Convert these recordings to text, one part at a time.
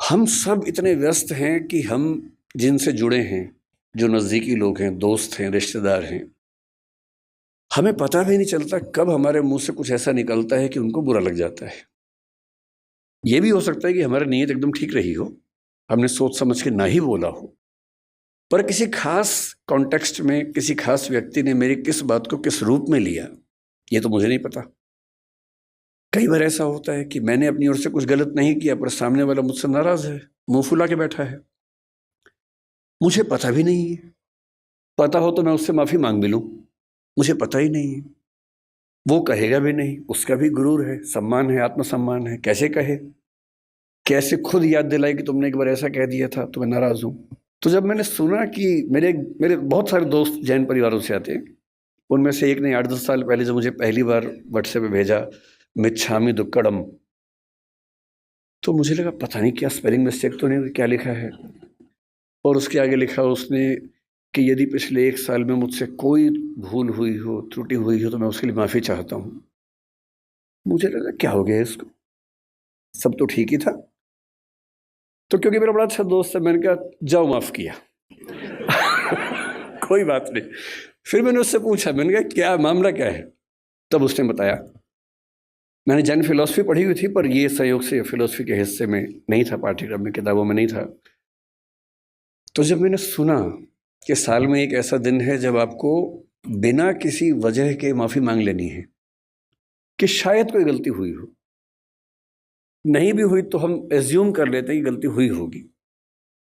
हम सब इतने व्यस्त हैं कि हम जिनसे जुड़े हैं, जो नज़दीकी लोग हैं, दोस्त हैं, रिश्तेदार हैं, हमें पता भी नहीं चलता कब हमारे मुंह से कुछ ऐसा निकलता है कि उनको बुरा लग जाता है। ये भी हो सकता है कि हमारी नीयत एकदम ठीक रही हो, हमने सोच समझ के ना ही बोला हो, पर किसी खास कॉन्टेक्स्ट में किसी खास व्यक्ति ने मेरी किस बात को किस रूप में लिया, ये तो मुझे नहीं पता। कई बार ऐसा होता है कि मैंने अपनी ओर से कुछ गलत नहीं किया, पर सामने वाला मुझसे नाराज है, मुंह फुला के बैठा है, मुझे पता भी नहीं है। पता हो तो मैं उससे माफ़ी मांग भी लूँ, मुझे पता ही नहीं है। वो कहेगा भी नहीं, उसका भी गुरूर है, सम्मान है, आत्मसम्मान है, कैसे कहे? कैसे खुद याद दिलाए कि तुमने एक बार ऐसा कह दिया था तो मैं नाराज़ हूँ। तो जब मैंने सुना कि मेरे मेरे बहुत सारे दोस्त जैन परिवारों से आते हैं, उनमें से एक ने 8-10 साल पहले जब मुझे पहली बार व्हाट्सएप पे भेजा, मिच्छामी दुक्कड़म, तो मुझे लगा पता नहीं क्या स्पेलिंग मिस्टेक तो नहीं, क्या लिखा है? और उसके आगे लिखा उसने कि यदि पिछले 1 साल में मुझसे कोई भूल हुई हो, त्रुटि हुई हो तो मैं उसके लिए माफ़ी चाहता हूँ। मुझे लगा क्या हो गया इसको? सब तो ठीक ही था। तो क्योंकि मेरा बड़ा अच्छा दोस्त है, मैंने कहा जाओ माफ़ किया। कोई बात नहीं। फिर मैंने उससे पूछा, मैंने कहा क्या मामला क्या है? तब उसने बताया, मैंने जैन फिलॉसफी पढ़ी हुई थी पर ये संयोग से फिलॉसफी के हिस्से में नहीं था, पाठ्यक्रम में, किताबों में नहीं था। तो जब मैंने सुना कि साल में एक ऐसा दिन है जब आपको बिना किसी वजह के माफ़ी मांग लेनी है कि शायद कोई गलती हुई हो, नहीं भी हुई तो हम एज्यूम कर लेते हैं कि गलती हुई होगी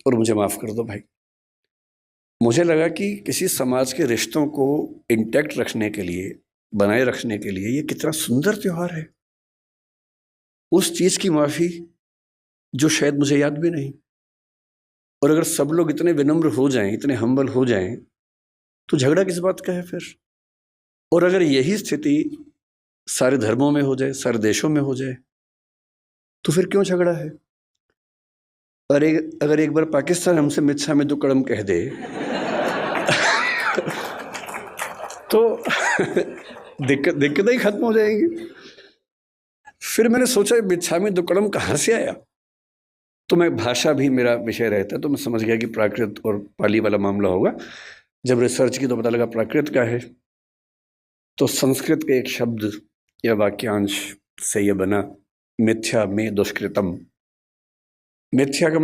और मुझे माफ़ कर दो भाई। मुझे लगा कि किसी समाज के रिश्तों को इंटैक्ट रखने के लिए, बनाए रखने के लिए ये कितना सुंदर त्योहार है। उस चीज़ की माफ़ी जो शायद मुझे याद भी नहीं। और अगर सब लोग इतने विनम्र हो जाएं, इतने हम्बल हो जाएं, तो झगड़ा किस बात का है फिर? और अगर यही स्थिति सारे धर्मों में हो जाए, सारे देशों में हो जाए, तो फिर क्यों झगड़ा है? और अगर एक बार पाकिस्तान हमसे मिच्छामी दुक्कड़म कह दे तो दिक्कतें ही खत्म हो जाएंगी। फिर मैंने सोचा मिच्छामी दुक्कड़म कहाँ से आया? तो मैं, भाषा भी मेरा विषय रहता है, तो मैं समझ गया कि प्राकृत और पाली वाला मामला होगा। जब रिसर्च की तो पता लगा प्राकृत का है। तो संस्कृत के एक शब्द या वाक्यांश से यह बना, मिथ्या में दुष्कृतम। मिथ्या का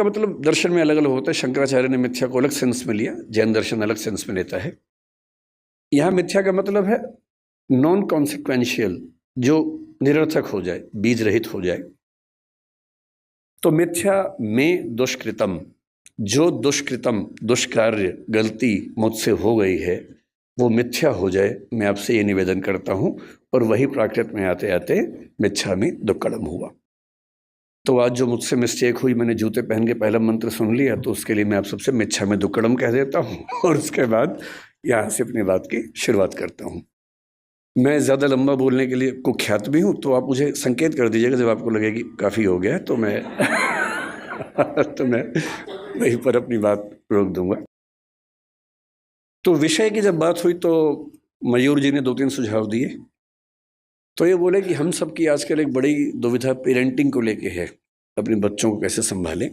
मतलब दर्शन में अलग अलग होता है। शंकराचार्य ने मिथ्या को अलग सेंस में लिया, जैन दर्शन अलग सेंस में लेता है। यहाँ मिथ्या का मतलब है नॉन कॉन्सिक्वेंशियल, जो निरर्थक हो जाए, बीज रहित हो जाए। तो मिथ्या में दुष्कृतम, जो दुष्कृतम, दुष्कार्य, गलती मुझसे हो गई है वो मिथ्या हो जाए, मैं आपसे ये निवेदन करता हूँ। और वही प्राकृत में आते आते मिच्छामी दुक्कड़म हुआ। तो आज जो मुझसे मिस्टेक हुई, मैंने जूते पहन के पहला मंत्र सुन लिया, तो उसके लिए मैं आप सबसे मिच्छामी दुक्कड़म कह देता हूँ और उसके बाद यहाँ से अपनी बात की शुरुआत करता हूँ। मैं ज़्यादा लंबा बोलने के लिए कुख्यात भी हूँ, तो आप मुझे संकेत कर दीजिएगा जब आपको लगे कि काफ़ी हो गया है, तो मैं तो मैं वहीं पर अपनी बात रोक दूंगा। तो विषय की जब बात हुई तो मयूर जी ने 2-3 सुझाव दिए। तो ये बोले कि हम सब की आजकल एक बड़ी दुविधा पेरेंटिंग को लेके है, अपने बच्चों को कैसे संभालें।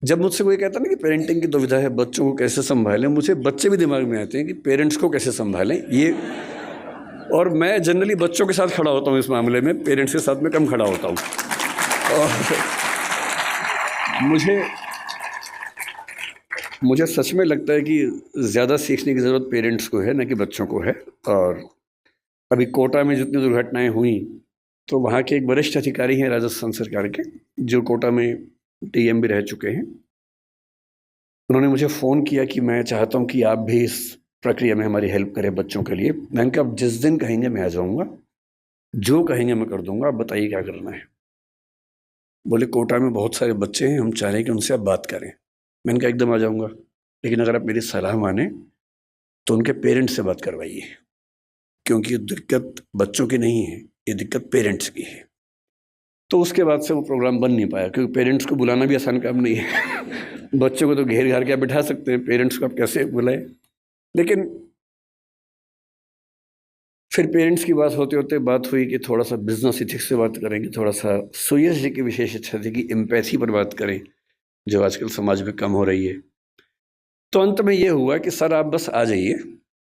जब मुझसे कोई कहता ना कि पेरेंटिंग की दुविधा है, बच्चों को कैसे संभालें, मुझे बच्चे भी दिमाग में आते हैं कि पेरेंट्स को कैसे संभालें ये। और मैं जनरली बच्चों के साथ खड़ा होता हूँ इस मामले में, पेरेंट्स के साथ में कम खड़ा होता हूँ। और मुझे सच में लगता है कि ज़्यादा सीखने की ज़रूरत पेरेंट्स को है, न कि बच्चों को है। और अभी कोटा में जितनी दुर्घटनाएं हुई, तो वहाँ के एक वरिष्ठ अधिकारी हैं राजस्थान सरकार के, जो कोटा में डीएम भी रह चुके हैं। उन्होंने मुझे फ़ोन किया कि मैं चाहता हूँ कि आप भी इस प्रक्रिया में हमारी हेल्प करें बच्चों के लिए। मैंने कहा जिस दिन कहेंगे मैं आ जाऊँगा, जो कहेंगे मैं कर दूँगा, आप बताइए क्या करना है। बोले कोटा में बहुत सारे बच्चे हैं, हम चाह रहे हैं कि उनसे आप बात करें। मैंने कहा एकदम आ जाऊँगा, लेकिन अगर आप मेरी सलाह माने तो उनके पेरेंट्स से बात करवाइए, क्योंकि ये दिक्कत बच्चों की नहीं है, ये दिक्कत पेरेंट्स की है। तो उसके बाद से वो प्रोग्राम बन नहीं पाया, क्योंकि पेरेंट्स को बुलाना भी आसान काम नहीं है। बच्चों को तो घेर घार के आप बिठा सकते हैं, पेरेंट्स को आप कैसे बुलाएं। लेकिन फिर पेरेंट्स की बात होते होते बात हुई कि थोड़ा सा बिजनेस एथिक्स से बात करेंगे, थोड़ा सा सुयश जी की विशेष इच्छा थी कि एम्पैथी पर बात करें जो आजकल समाज में कम हो रही है। तो अंत में ये हुआ कि सर आप बस आ जाइए,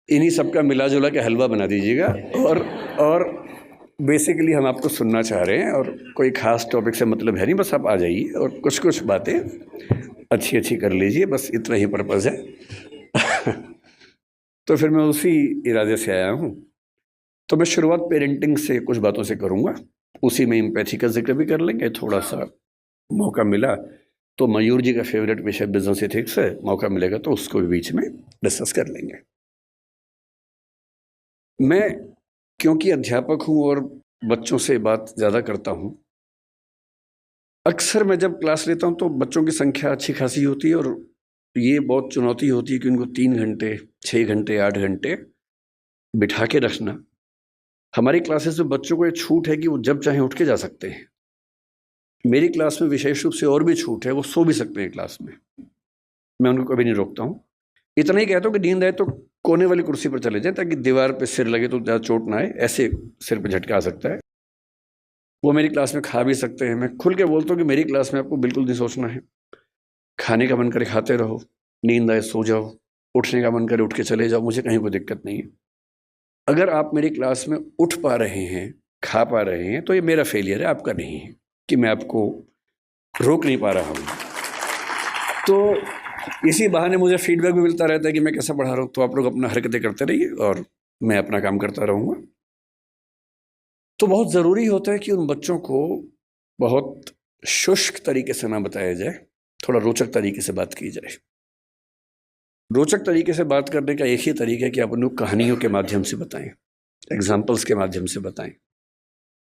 इन्हीं सबका मिला जुला के हलवा बना दीजिएगा, और बेसिकली हम आपको सुनना चाह रहे हैं और कोई ख़ास टॉपिक से मतलब है नहीं, बस आप आ जाइए और कुछ कुछ बातें अच्छी अच्छी कर लीजिए, बस इतना ही पर्पज़ है। तो फिर मैं उसी इरादे से आया हूँ। तो मैं शुरुआत पेरेंटिंग से कुछ बातों से करूँगा, उसी में एम्पैथी का जिक्र भी कर लेंगे, थोड़ा सा मौका मिला तो मयूर जी का फेवरेट विषय बिजनेस एथिक्स है, मौका मिलेगा तो उसको भी बीच में डिस्कस कर लेंगे। मैं क्योंकि अध्यापक हूँ और बच्चों से बात ज़्यादा करता हूँ, अक्सर मैं जब क्लास लेता हूँ तो बच्चों की संख्या अच्छी खासी होती है और ये बहुत चुनौती होती है कि उनको 3 घंटे, 6 घंटे, 8 घंटे बिठा के रखना। हमारी क्लासेस में बच्चों को ये छूट है कि वो जब चाहें उठ के जा सकते हैं। मेरी क्लास में विशेष रूप से और भी छूट है, वो सो भी सकते हैं क्लास में, मैं उनको कभी नहीं रोकता हूँ। इतना ही कहता हूँ कि नींद आए तो कोने वाली कुर्सी पर चले जाएं ताकि दीवार पे सिर लगे तो ज़्यादा चोट ना आए, ऐसे सिर पे झटका आ सकता है। वो मेरी क्लास में खा भी सकते हैं। मैं खुल के बोलता हूँ कि मेरी क्लास में आपको बिल्कुल नहीं सोचना है, खाने का मन करे खाते रहो, नींद आए सो जाओ, उठने का मन करे उठ के चले जाओ, मुझे कहीं कोई दिक्कत नहीं है। अगर आप मेरी क्लास में उठ पा रहे हैं, खा पा रहे हैं, तो ये मेरा फेलियर है, आपका नहीं है कि मैं आपको रोक नहीं पा रहा हूँ। तो इसी बहाने मुझे फीडबैक भी मिलता रहता है कि मैं कैसा पढ़ा रहा हूँ, तो आप लोग अपना हरकतें करते रहिए और मैं अपना काम करता रहूँगा। तो बहुत ज़रूरी होता है कि उन बच्चों को बहुत शुष्क तरीके से ना बताया जाए, थोड़ा रोचक तरीके से बात की जाए। रोचक तरीके से बात करने का एक ही तरीका है कि आप उनको कहानियों के माध्यम से बताएं, एग्जाम्पल्स के माध्यम से बताएं,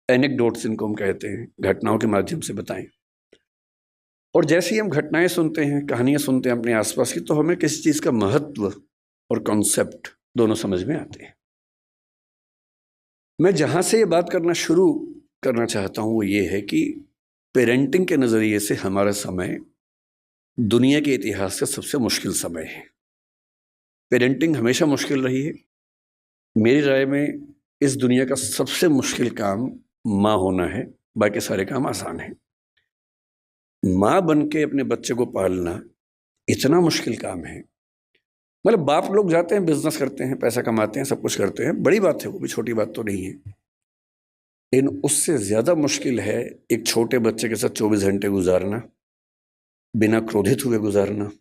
एनेक्डोट्स इनको हम कहते हैं, घटनाओं के माध्यम से बताएं। और जैसे ही हम घटनाएं सुनते हैं, कहानियां सुनते हैं अपने आसपास की, तो हमें किसी चीज़ का महत्व और कॉन्सेप्ट दोनों समझ में आते हैं। मैं जहाँ से ये बात करना शुरू करना चाहता हूँ वो ये है कि पेरेंटिंग के नज़रिए से हमारा समय दुनिया के इतिहास का सबसे मुश्किल समय है। पेरेंटिंग हमेशा मुश्किल रही है। मेरी राय में इस दुनिया का सबसे मुश्किल काम माँ होना है, बाकी सारे काम आसान हैं। माँ बन के अपने बच्चे को पालना इतना मुश्किल काम है। मतलब बाप लोग जाते हैं, बिजनेस करते हैं, पैसा कमाते हैं, सब कुछ करते हैं, बड़ी बात है, वो भी छोटी बात तो नहीं है। लेकिन उससे ज़्यादा मुश्किल है एक छोटे बच्चे के साथ 24 घंटे गुजारना, बिना क्रोधित हुए गुजारना,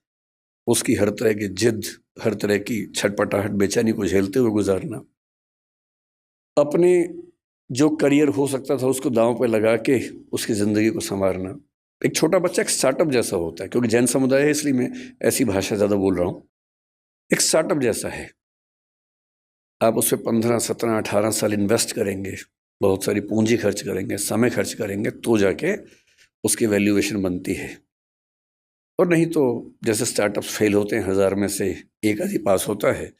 उसकी हर तरह की जिद, हर तरह की छटपटाहट, बेचैनी को झेलते हुए गुजारना, अपने जो करियर हो सकता था उसको दांव पे लगा के उसकी ज़िंदगी को संवारना। एक छोटा बच्चा एक स्टार्टअप जैसा होता है, क्योंकि जैन समुदाय है इसलिए मैं ऐसी भाषा ज़्यादा बोल रहा हूँ। एक स्टार्टअप जैसा है, आप उस पर 15, 17, 18 साल इन्वेस्ट करेंगे, बहुत सारी पूंजी खर्च करेंगे, समय खर्च करेंगे, तो जाके उसकी वैल्यूएशन बनती है। और नहीं तो जैसे स्टार्टअप फेल होते हैं, 1000 में से एक आधी पास होता है,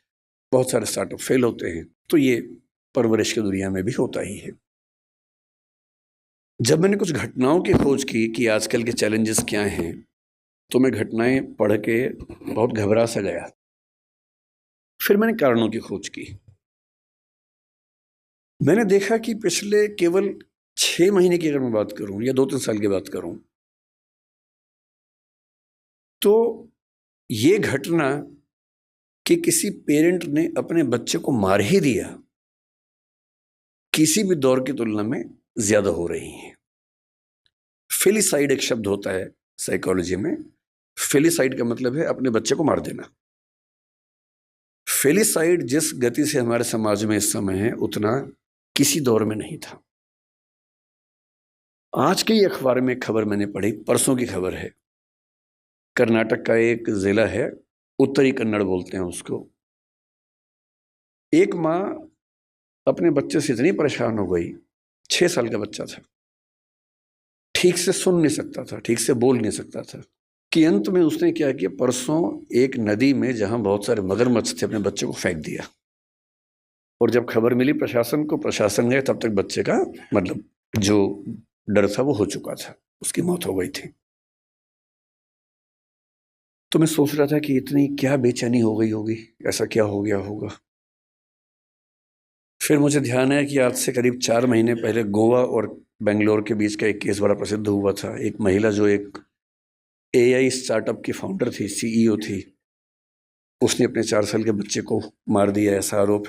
बहुत सारे स्टार्टअप फेल होते हैं। तो ये परवरिश की दुनिया में भी होता ही है। जब मैंने कुछ घटनाओं की खोज की कि आजकल के चैलेंजेस क्या हैं, तो मैं घटनाएं पढ़ के बहुत घबरा सा गया। फिर मैंने कारणों की खोज की। मैंने देखा कि पिछले केवल 6 महीने की अगर मैं बात करूं या 2-3 साल की बात करूं, तो ये घटना कि किसी पेरेंट ने अपने बच्चे को मार ही दिया, किसी भी दौर की तुलना में ज्यादा हो रही है। फिलिसाइड एक शब्द होता है साइकोलॉजी में। फिलिसाइड का मतलब है अपने बच्चे को मार देना। फेलिसाइड जिस गति से हमारे समाज में इस समय है, उतना किसी दौर में नहीं था। आज के ही अखबार में खबर मैंने पढ़ी, परसों की खबर है। कर्नाटक का एक जिला है, उत्तरी कन्नड़ बोलते हैं उसको। एक माँ अपने बच्चे से इतनी परेशान हो गई, 6 साल का बच्चा था, ठीक से सुन नहीं सकता था, ठीक से बोल नहीं सकता था, कि अंत में उसने क्या किया, परसों एक नदी में जहां बहुत सारे मगरमच्छ थे, अपने बच्चे को फेंक दिया। और जब खबर मिली प्रशासन को, प्रशासन गए, तब तक बच्चे का मतलब जो डर था वो हो चुका था, उसकी मौत हो गई थी। तो मैं सोच रहा था कि इतनी क्या बेचैनी हो गई होगी, ऐसा क्या हो गया होगा। फिर मुझे ध्यान है कि आज से करीब 4 महीने पहले गोवा और बेंगलोर के बीच का एक केस बड़ा प्रसिद्ध हुआ था। एक महिला जो एक एआई स्टार्टअप की फाउंडर थी, सीईओ थी, उसने अपने 4 साल के बच्चे को मार दिया, ऐसा आरोप है।